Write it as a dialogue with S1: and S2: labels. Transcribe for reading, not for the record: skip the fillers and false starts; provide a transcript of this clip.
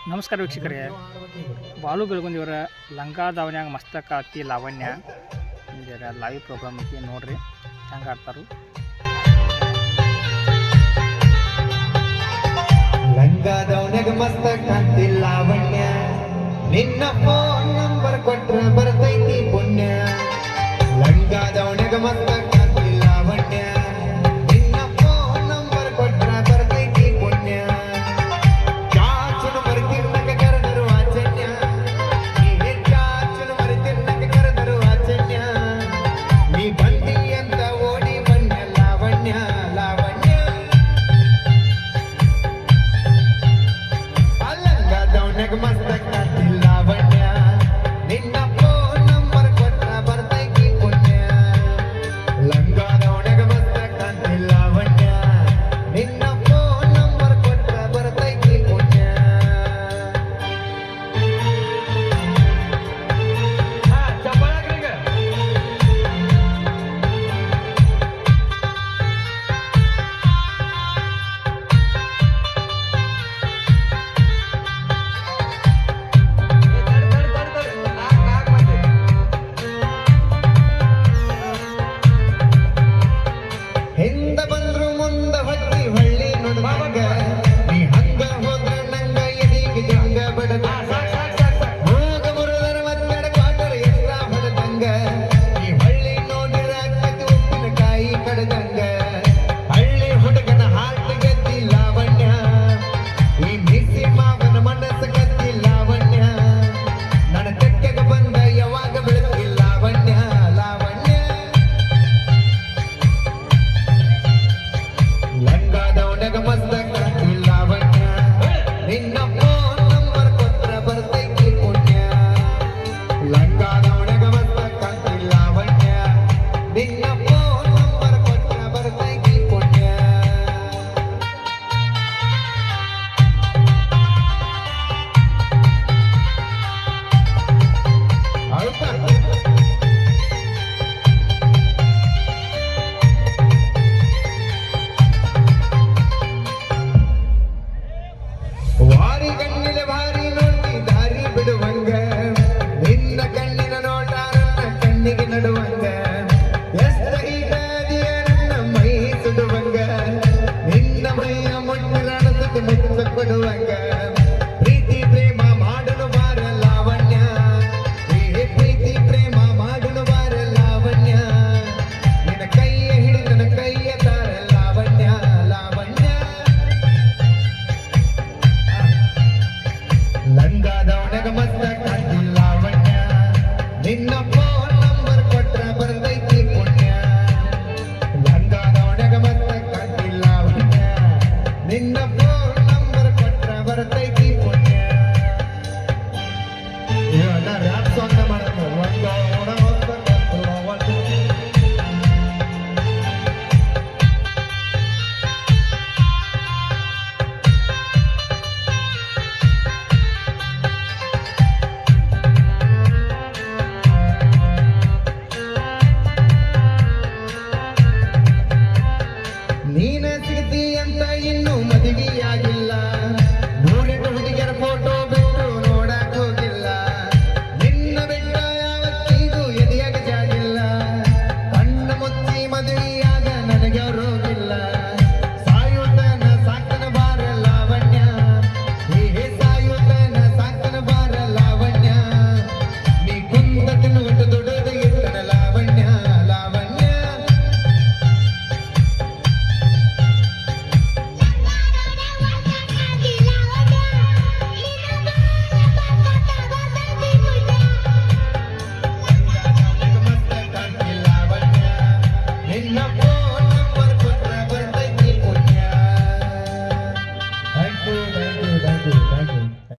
S1: ನಮಸ್ಕಾರ ವೀಕ್ಷಕರೇ, ಬಾಲು ಬೆಳಗುಂದಿಯವರ ಲಂಗಾದಾವನ್ಯಾಗ ಮಸ್ತಕ ಅತಿ ಲಾವಣ್ಯ ಲೈವ್ ಪ್ರೋಗ್ರಾಮ್ ಐತಿ. ನೋಡ್ರಿ ಹೆಂಗೆ ಆಡ್ತಾರು.
S2: ಲಂಗಾದವನ್ಯಾಗ ಮಸ್ತಕ ಅತಿ ಲಾವಣ್ಯ, ನಿನ್ನ ಫೋನ್ ನಂಬರ್ ಕೊಟ್ರ ಬರ್ತೈತಿ ಪುಣ್ಯ. ಲಂಗಾದವನ್ಯಾಗ ಮಸ್ತಕ ಅತಿ ಲಾವಣ್ಯ, ನಿನ್ನ ಫೋನ್ ನಂಬರ್ ಕೊಟ್ರ ಬರ್ತೈತಿ ಪುಣ್ಯ. ಚಾಚುನು ಮರಿತಿರ್ನಕ ಕರೆದರು ಆಚನ್ಯ, ನೀ ಚಾಚುನು ಮರಿತಿರ್ನಕ ಕರೆದರು ಆಚನ್ಯ. ನೀ ಬಂದಿ ಅಂತ ಓಡಿ ಬಣ್ಣ ಲಾವಣ್ಯ ಲಾವಣ್ಯ. ಲಂಗಾದವನ್ಯಾಗ ಮಸ್ತಕ ಅತಿ ಲಾವಣ್ಯ, ನಿನ್ನ ಫೋನ್ ನಂಬರ್ ಕೊಟ್ರ ಬರ್ತೈತಿ ಪುಣ್ಯ. ಲಂಗಾದವನ್ಯಾಗ ಮಸ್ತಕ ಅತಿ ಲಾವಣ್ಯ, ನಿನ್ನ ಫೋನ್ ನಂಬರ್ ಕೊಟ್ರ ಬರ್ತೈತಿ ಪುಣ್ಯ. ಹಿಂದ ಬಂದ್ರು ಮುಂದ ಹೊಟ್ಟಿ ಹೊಳ್ಳಿ ನುಡ್ದಂಗ, ನೀ ಹಂಗ ಹೋದ್ರ ನಂಗ ಎದಿಗೆ ಜಂಗ ಬಡದಂಗ. ಹೋಗ ಮುರುದರ ಮತ್ತಡ ಕ್ವಾಟರ್ ಎಕ್ಸ್ಟ್ರಾ ಹೊಡೆದಂಗ, ನೀ ಹೊಳ್ಳಿ ನೋಡಿರ ಕತ್ತಿ ಉಪ್ಪಿನಕಾಯಿ ಕಡದಂಗ. ಹಳ್ಳಿ ಹುಡುಗನ ಹಾರ್ಟ್ ಗದ್ದಿ ಲಾವಣ್ಯ, ಈ ಮಿಸಿ ಮಾವನ ಮನಸ್ಸ ಗದ್ದಿ ಲಾವಣ್ಯ. ನನ್ನ ತೆಕ್ಕೆಗೆ ಬಂದ ಯಾವಾಗ ಬೆಳಕಿ ಲಾವಣ್ಯ ಲಾವಣ್ಯ. ಲಂಗಾದವನ್ಯಾಗ ಮಸ್ತಕ ಅತಿ ಲಾವಣ್ಯ, ನಿನ್ನ ಫೋನ್ ನಂಬರ್ ಕೊಟ್ರ ಬರ್ತೈತಿ ಪುಣ್ಯ. ಲಂಗಾದವನ್ಯಾಗ ಮಸ್ತಕ ಅತಿ ಲಾವಣ್ಯ, ನಿನ್ನ ಫೋನ್ ನಂಬರ್ ಕೊಟ್ರ ಬರ್ತೈತಿ ಪುಣ್ಯ. ಹೌದಾ? ವಾರಿ ಕಣ್ಣಿನ ಭಾರಿ ನೋಡ್ತಿ ದಾರಿ ಬಿಡುವಂಗ, ನಿನ್ನ ಕಣ್ಣಿನ ನೋಟ ನನ್ನ ಕಣ್ಣಿಗೆ ನಡುವಂಗ. ಎಷ್ಟ ಹೀಗಾದಿಯ ನನ್ನ ಮೈ ಸುಡುವಂಗ, ನಿನ್ನ ಮೈಯ ಮುಟ್ಟಿನ ಅಣಸಕ್ಕೆ ಮುತ್ತ ಕೊಡುವಂಗ. ಪ್ರೀತಿ ಪ್ರೇಮ ಮಾಡಲು ಬಾರ ಲಾವಣ್ಯ, ಏ ಪ್ರೀತಿ ಪ್ರೇಮ ಮಾಡಲು ಬಾರ ಲಾವಣ್ಯ. ನಿನ್ನ ಕೈಯ ಹಿಡಿದು ನನ್ನ ಕೈಯ ತಾರ ಲಾವಣ್ಯ ಲಾವಣ್ಯ. ಲಂಗಾದವನ್ಯಾಗ ಮಸ್ತಕ ಅತಿ ಲಾವಣ್ಯ, ನಿನ್ನ